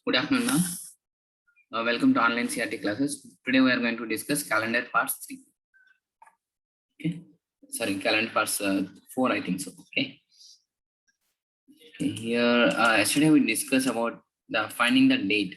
Good afternoon, ma'am. Welcome to online CRT classes. Today we are going to discuss calendar parts 3. Okay. Sorry, calendar parts 4, I think so. Okay. Here, yesterday we discussed about the finding the date.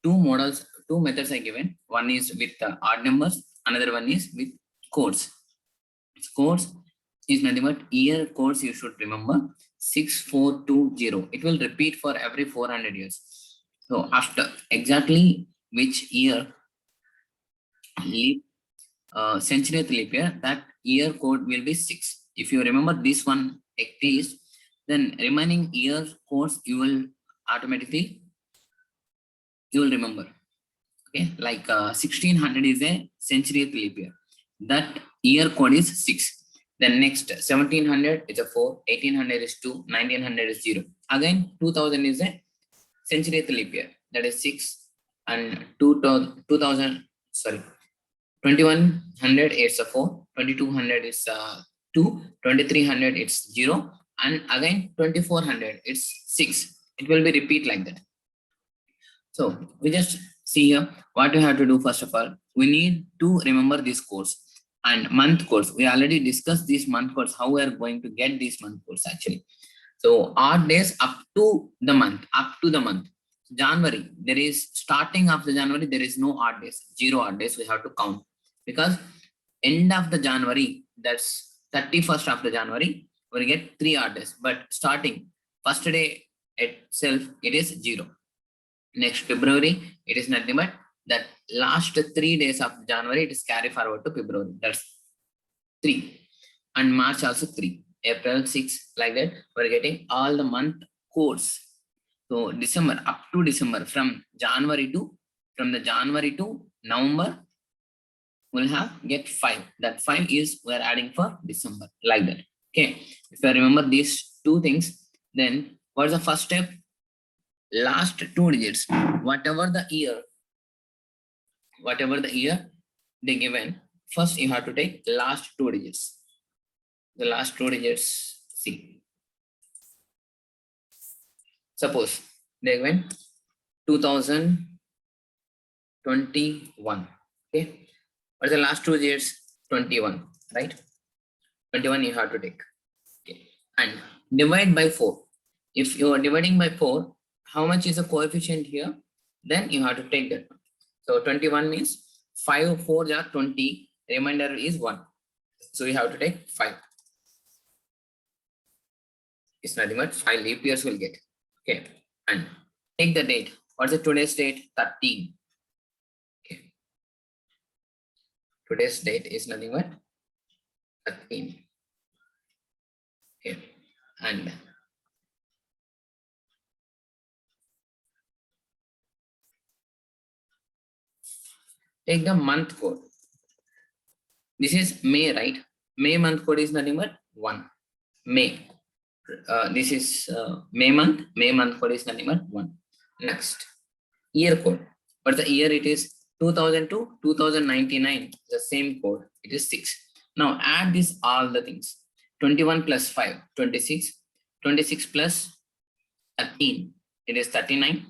Two methods are given. One is with odd numbers, another one is with codes. Codes is nothing but year codes you should remember 6420. It will repeat for every 400 years. So after exactly which year leap century leap year, that year code will be 6. If you remember this one at least, then remaining year codes you will automatically remember. Okay, like 1600 is a century leap year. That year code is 6. Then next 1700 is a 4, 1800 is 2, 1900 is 0. Again 2000 is a century leap year, that is 6, and 2000 sorry 2100 is a 4, 2200 is 2, 2300 it's 0, and again 2400 it's 6. It will be repeat like that. So we just see here what we have to do. First of all, we need to remember this course and month course. We already discussed these month course, how we are going to get these month course actually. So odd days up to the month, January, there is starting of the January, there is no odd days, 0 odd days we have to count, because end of the January, that's 31st of the January, we'll get 3 odd days, but starting first day itself, it is 0. Next February, it is nothing but that last 3 days of January, it is carry forward to February, that's 3, and March also 3, April 6, like that. We're getting all the month codes. So December, up to December, from January to November, we'll have get 5. That 5 is we're adding for December, like that. Okay, if I remember these two things, then what's the first step? Last 2 digits, whatever the year they given, first you have to take last 2 digits. The last 2 digits, see. Suppose they given 2021. Okay, what's the last 2 digits? 21, right? 21 you have to take. Okay, and divide by 4. If you are dividing by 4, how much is the coefficient here? Then you have to take that one. So 21 means 5 4s are 20. Remainder is 1. So you have to take 5. It's nothing but 5 leap years will get. Okay, and take the date. What's the today's date? 13. Okay, today's date is nothing but 13. Okay, and take the month code. This is May, right? May month code is nothing but 1. May. This is May month. May month code is nothing but 1. Next, year code. But the year it is 2000 to 2099. The same code. It is 6. Now add this all the things. 21 plus 5, 26. 26 plus 13, it is 39.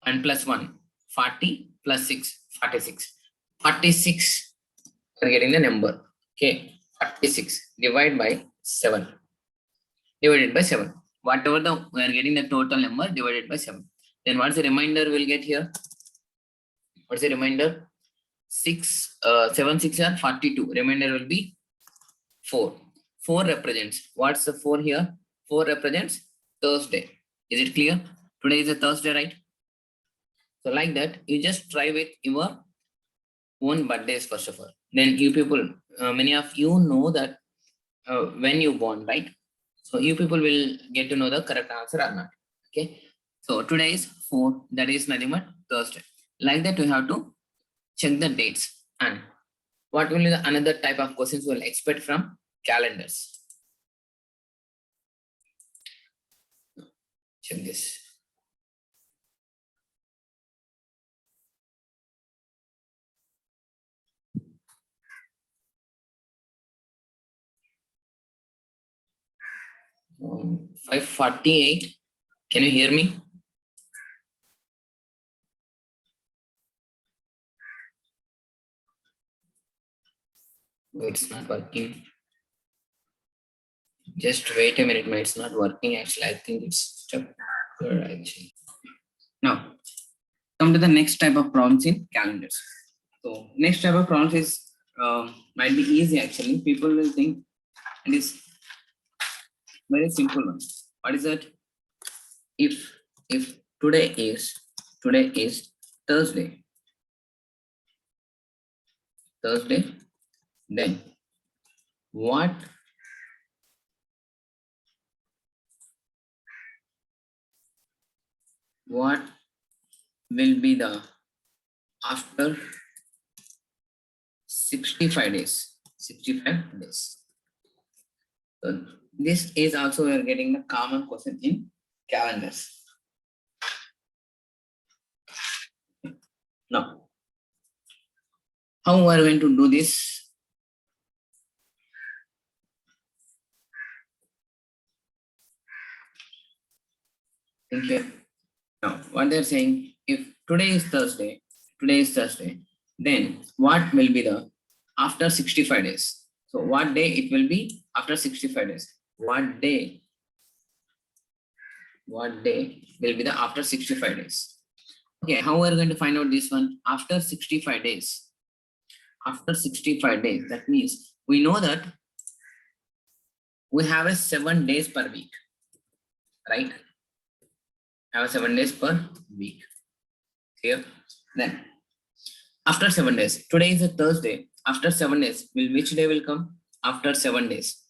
And plus 1, 40 plus 6, 46. 46, we're getting the number. Okay, 46 divided by 7. Divided by 7. Whatever we are getting the total number divided by 7. Then what's the remainder we'll get here? What's the remainder? 6, 7, 6 are 42. Remainder will be 4. 4 represents. What's the 4 here? 4 represents Thursday. Is it clear? Today is a Thursday, right? So like that, you just try with your own birthdays first of all. Then you people, many of you know that when you born, right? So you people will get to know the correct answer or not. Okay. So today is 4. That is nothing but Thursday. Like that, we have to check the dates. And what will be the another type of questions we'll expect from calendars? Check this. Um, 548. Can you hear me? It's not working. Just wait a minute, man. It's not working actually. I think it's stuck here actually. Now, come to the next type of problems in calendars. So, next type of problems is might be easy actually. People will think it is very simple one. What is that? If today is Thursday, then what what will be the after 65 days? 65 days. So this is also we are getting the common question in calendars. Now, how we are going to do this? Think here. Now, what they're saying, if today is Thursday, then what will be the after 65 days? So what day it will be after 65 days? What day will be the after 65 days? Okay, how we are going to find out this one? After 65 days. After 65 days, that means we know that we have a 7 days per week, right? Have 7 days per week. Here, then after 7 days, today is a Thursday. After 7 days, which day will come? After 7 days.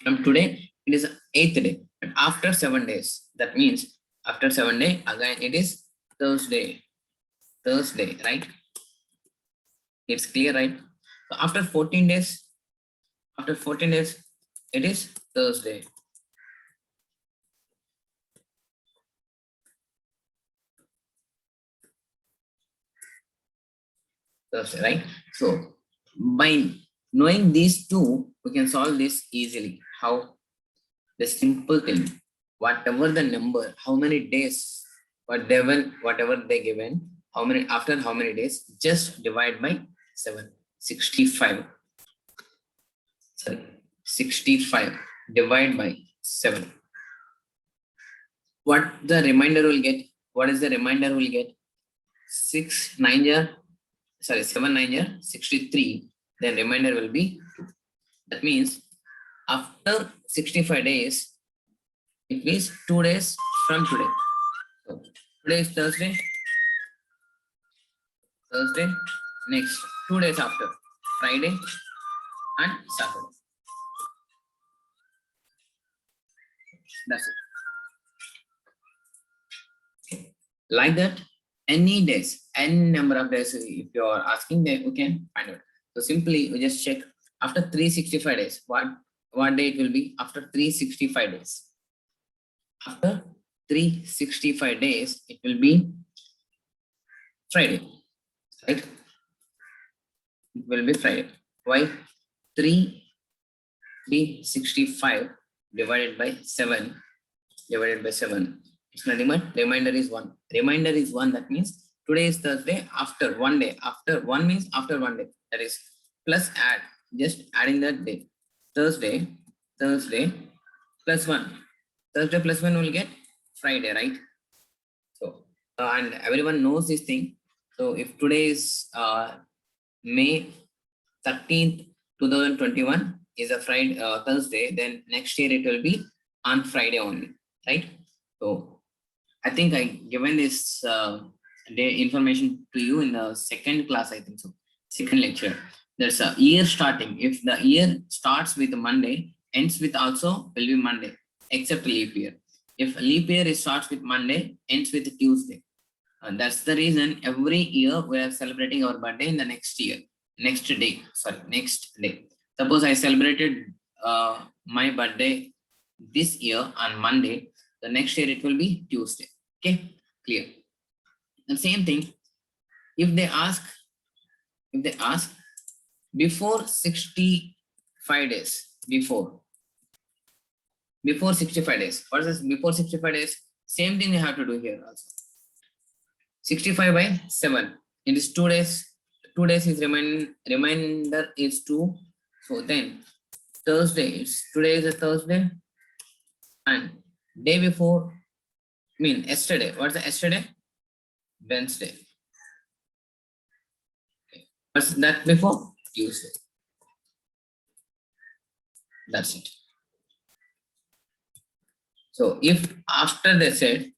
From today, it is 8th day. But after 7 days, that means after 7 days, again it is Thursday, right? It's clear, right? So after 14 days, it is Thursday. Thursday, right? So by knowing these two, we can solve this easily. How? The simple thing, whatever the number, how many days, whatever they given, after how many days, just divide by 7. 65. Sorry, 65 divide by 7. What the remainder will get? What is the remainder will get? 7 9 63. Then remainder will be 2. That means after 65 days, it means 2 days from today. So today is Thursday. Next 2 days after, Friday and Saturday. That's it. Like that, any days, any number of days, if you are asking, then we can find out. So simply we just check after 365 days, what day it will be after 365 days. After 365 days, it will be Friday, right? It will be Friday. Why? 365 divided by 7. It's nothing but remainder is 1. Remainder is 1. That means today is Thursday. After 1 day. After 1 means after 1 day. That is plus add. Just adding that day. Thursday plus 1. Thursday plus 1 will get Friday, right? So and everyone knows this thing. So if today is May 13th, 2021 is a Friday, Thursday, then next year it will be on Friday only, right? So I think I given this day information to you in the second class, I think so, second lecture. There's a year starting. If the year starts with Monday, ends with also will be Monday, except leap year. If leap year starts with Monday, ends with Tuesday. And that's the reason every year we are celebrating our birthday in the next day. Suppose I celebrated my birthday this year on Monday, the next year it will be Tuesday. Okay, clear. The same thing, if they ask before 65 days, before 65 days, what is this before 65 days? Same thing you have to do here also. 65 by 7. It is 2 days. 2 days is remainder is 2. So then Thursday, today is a Thursday, and day before, yesterday. What's the yesterday? Wednesday. Okay. What's that before? Tuesday. That's it. So if after they said,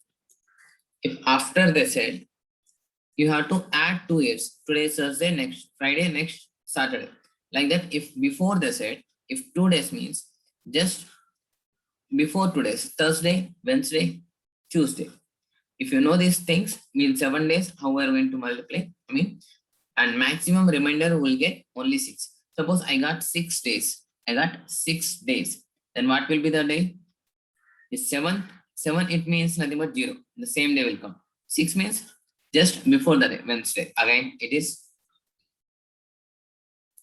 you have to add 2 years. Today is Thursday, next Friday, next Saturday. Like that, if before they said, if 2 days means just before today's Thursday, Wednesday, Tuesday. If you know these things, means 7 days, how we are going to multiply? And maximum remainder will get only 6. Suppose I got 6 days. Then what will be the day? Is 7. 7, it means nothing but 0. The same day will come. 6 means just before the day, Wednesday. Again, it is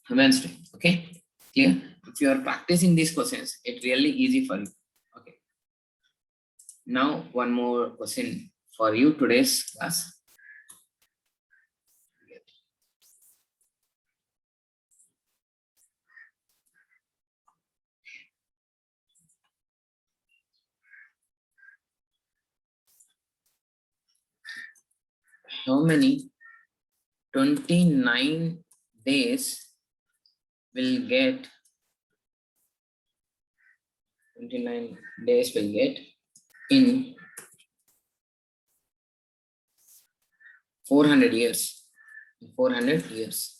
Wednesday. Okay, clear? If you are practicing these questions, it's really easy for you. Okay. Now, one more question for you today's class. How many 29 days will get 29 days will get in 400 years? 400 years.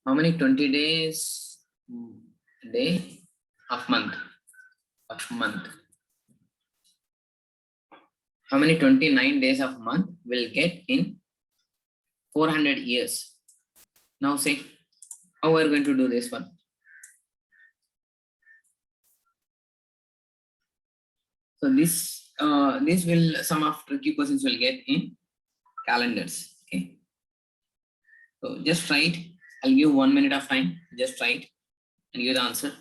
How many 20 days day of month? How many 29 days of month will get in 400 years? Now say, how we are going to do this one? So this will, some of tricky questions will get in calendars. Okay. So just try it. I'll give 1 minute of time. Just try it and give the answer.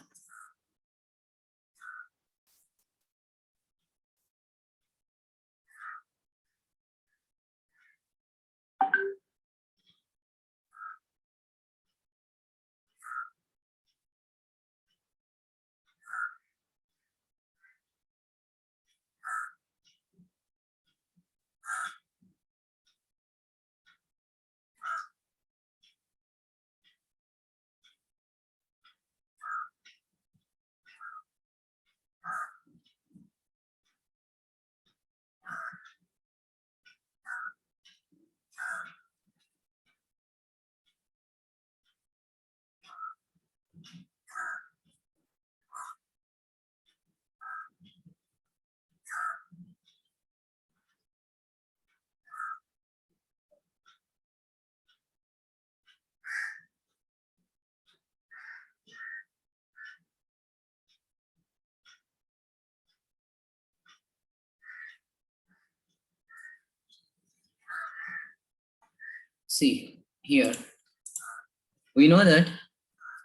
See here, we know that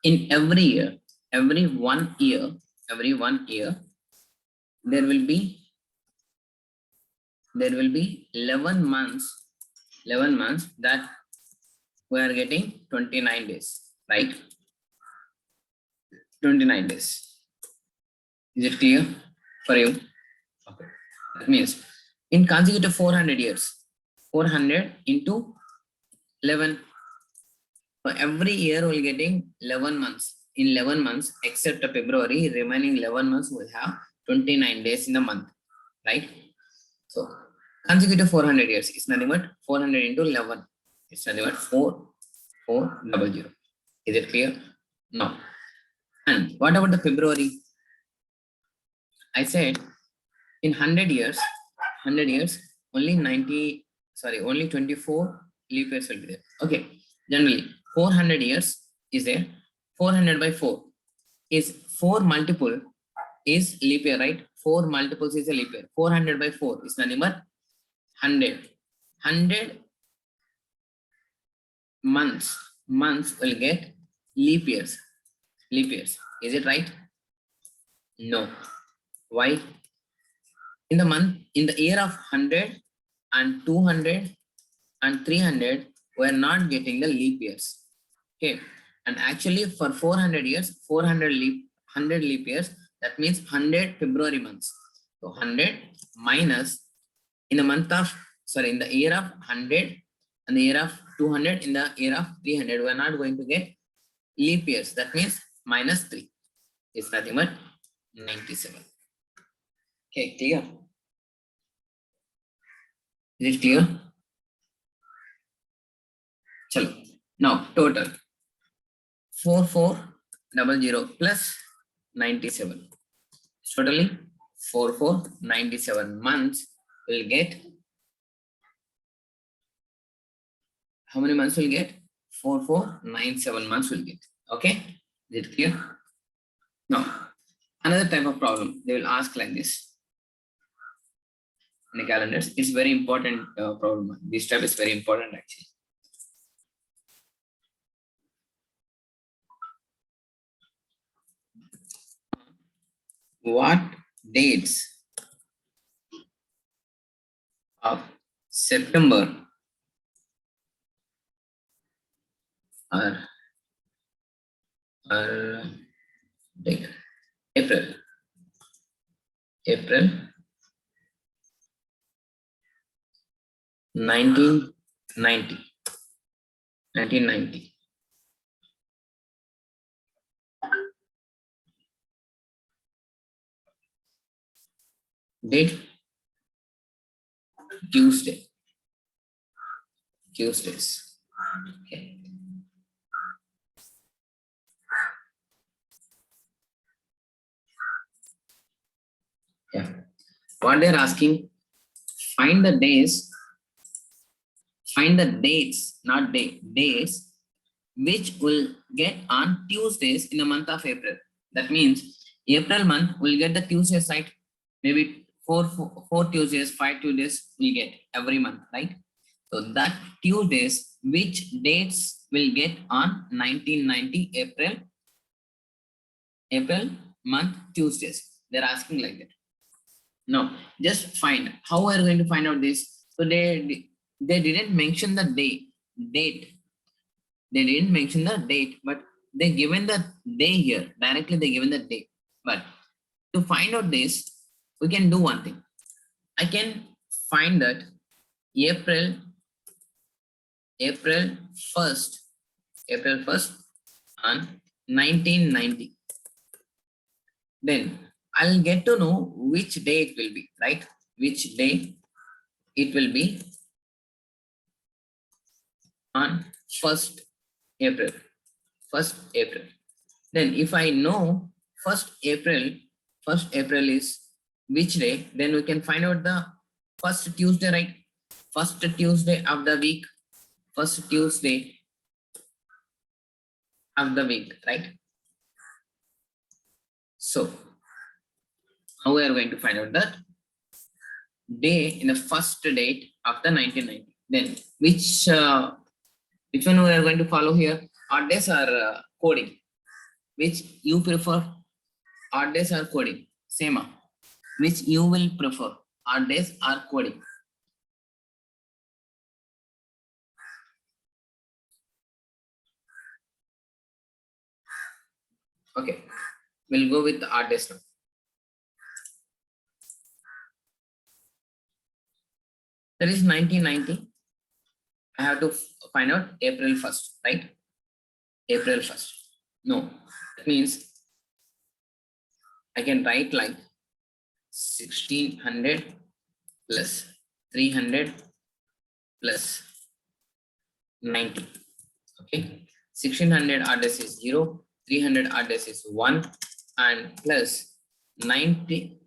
in every year, every one year, there will be 11 months that we are getting 29 days, right? 29 days. Is it clear for you? Okay. That means in consecutive 400 years, 400 into 11. So every year we're getting 11 months. In 11 months, except February, remaining 11 months will have 29 days in a month, right? So consecutive 400 years is nothing but 400 into 11. It's nothing but 4400. Is it clear? No. And what about the February? I said in 100 years, only 24 leap years will be there. Okay, generally 400 years is there. 400 by 4 is 4 multiple is leap year, right? 4 multiples is a leap year. 400 by 4 is the number 100. 100 months will get leap years. Is it right? No. Why? In the year of 100 and 200 and 300, we are not getting the leap years. Okay. And actually for 400 years, 100 leap years, that means 100 February months. So 100 minus in the month of, sorry, in the year of 100 and the year of 200, in the year of 300, we are not going to get leap years. That means minus 3 is nothing but 97. Okay, clear? Is it clear? Chalo. Now total 4400 plus 97. Totally 4497 months will get. How many months will get? 4497 months will get. Okay, is it clear? Now another type of problem they will ask like this in the calendars. It's very important problem. This type is very important actually. What dates of September are like April 1990. Date Tuesdays. Okay. Yeah. What they're asking, find the days, find the dates, not days, which will get on Tuesdays in the month of April. That means April month will get the Tuesdays, right? Maybe four Tuesdays, 5 Tuesdays we get every month, right? So that Tuesdays, which dates will get on 1990 April month Tuesdays? They're asking like that. No, just find. How are we going to find out this? So they didn't mention the date. They didn't mention the date, but they given the day here. Directly they given the date. But to find out this, we can do one thing. I can find that April 1st on 1990. Then I'll get to know which day it will be, right? Which day it will be on 1st April. Then if I know 1st April is which day, then we can find out the first Tuesday, right? First Tuesday of the week. First Tuesday of the week, right? So how we are going to find out that day in the first date of the 1990? Then which one we are going to follow here? Odd days or coding? Which you prefer? Odd days or coding? Same. Which you will prefer? Odd days or coding? Okay, we'll go with the odd days now. That is 1990. I have to find out April 1st, right? April 1st. No, that means I can write like 1600 plus 300 plus 90. Okay, 1600 odd days is 0, 300 odd days is 1, and plus 90.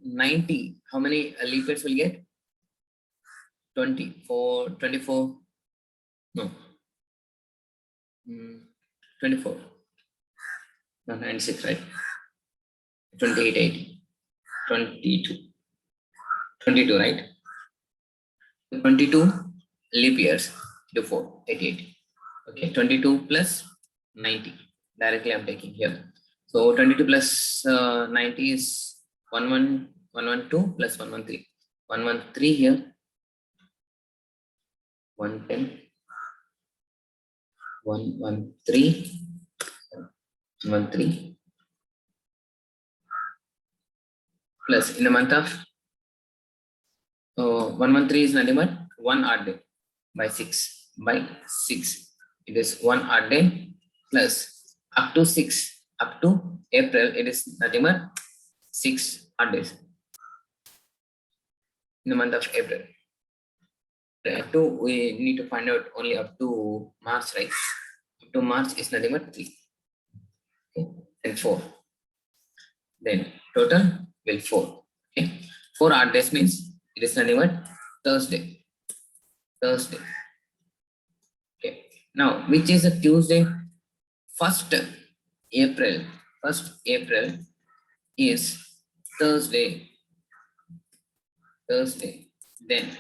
How many leap years will get? 24. No. 24. No, 96, right? 28, 80. 22, right? 22 leap years to 4, 88. Okay, 22 plus 90. Directly I'm taking here. So 22 plus 90 is 112 plus 113. 113 here. 110. 113. 113 plus in the month of 113 is nothing but 1 odd day by 6 by 6. It is 1 odd day plus up to 6 up to April. It is nothing but 6 odd days in the month of April. We need to find out only up to March, right? Up to March is nothing but 3. Okay, and 4. Then total will 4. Okay, 4 odd days means it is nothing but Thursday. Thursday. Okay. Now, which is a Tuesday? 1st April. 1st April is Thursday. Thursday. Then,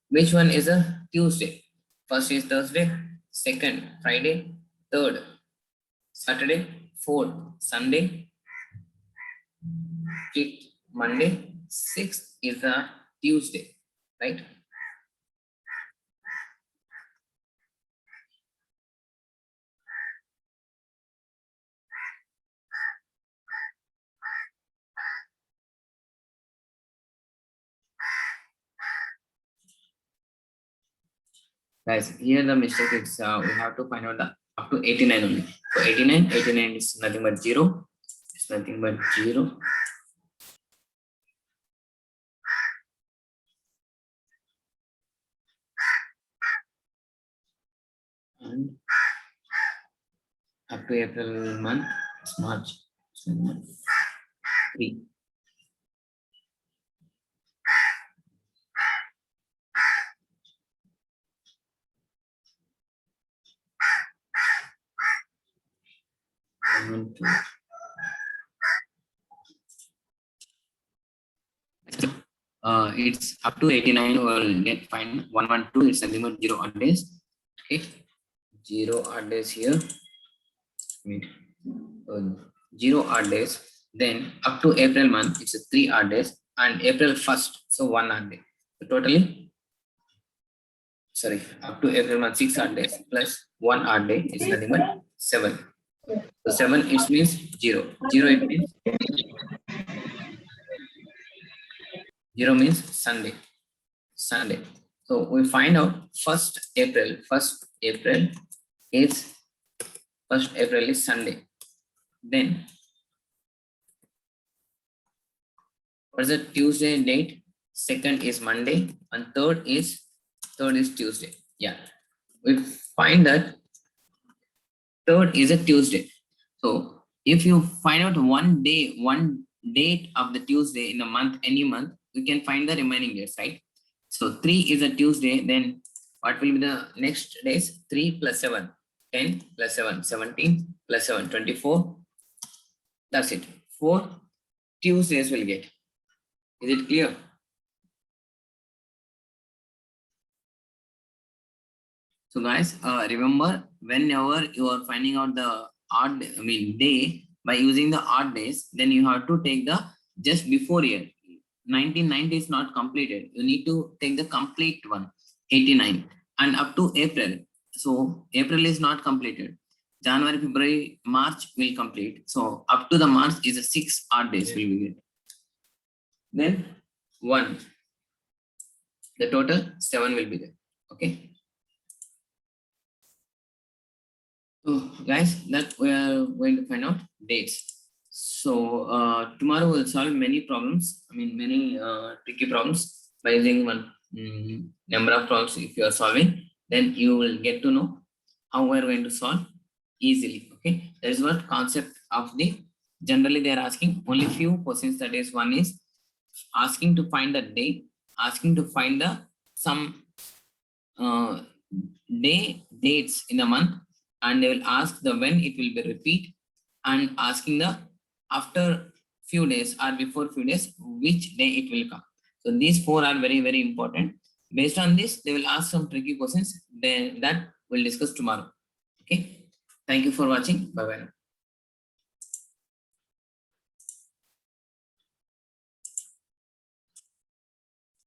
which one is a Tuesday? First is Thursday. Second, Friday. Third, Saturday. Fourth, Sunday. Fifth, Monday. Sixth is a Tuesday. Right? Guys, here the mistake is we have to find out the up to 89 only. So 89 is nothing but 0. It's nothing but 0. And up to April month, it's March. 3. It's up to 89. We'll get fine. 112. It's nothing but 0 odd days. Okay, 0 odd days here. Wait, 0 odd days. Then up to April month, it's a 3 odd days, and April 1st, so 1 odd day. So totally, sorry, up to April month 6 odd days plus 1 odd day is nothing but 7. So 7 it means 0. 0 it means 0 means Sunday. Sunday. So we find out 1st April. 1st April is Sunday. Then what's the Tuesday date? 2nd is Monday and 3rd is Tuesday. Yeah, we find that 3rd is a Tuesday. So if you find out one date of the Tuesday in a month, any month, we can find the remaining days, right? So 3 is a Tuesday. Then what will be the next days? 3 plus 7, 10 plus 7, 17 plus 7, 24. That's it. 4 Tuesdays will get. Is it clear? So guys, remember, whenever you are finding out the day by using the odd days, then you have to take the just before year. 1990 is not completed. You need to take the complete one, 89, and up to April. So April is not completed. January, February, March will complete. So up to the March is a 6 odd days will be good. Then 1. The total 7 will be there. Okay. So guys, that we are going to find out dates. So tomorrow we'll solve many problems. Many tricky problems by using one number of problems. If you are solving, then you will get to know how we are going to solve easily. Okay, that is what concept of the. Generally, they are asking only few questions. That is, one is asking to find the date, asking to find the some dates in a month, and they will ask the when it will be repeat, and asking the after few days or before few days which day it will come. So these 4 are very, very important. Based on this, they will ask some tricky questions that we'll discuss tomorrow. Okay, thank you for watching. Bye bye.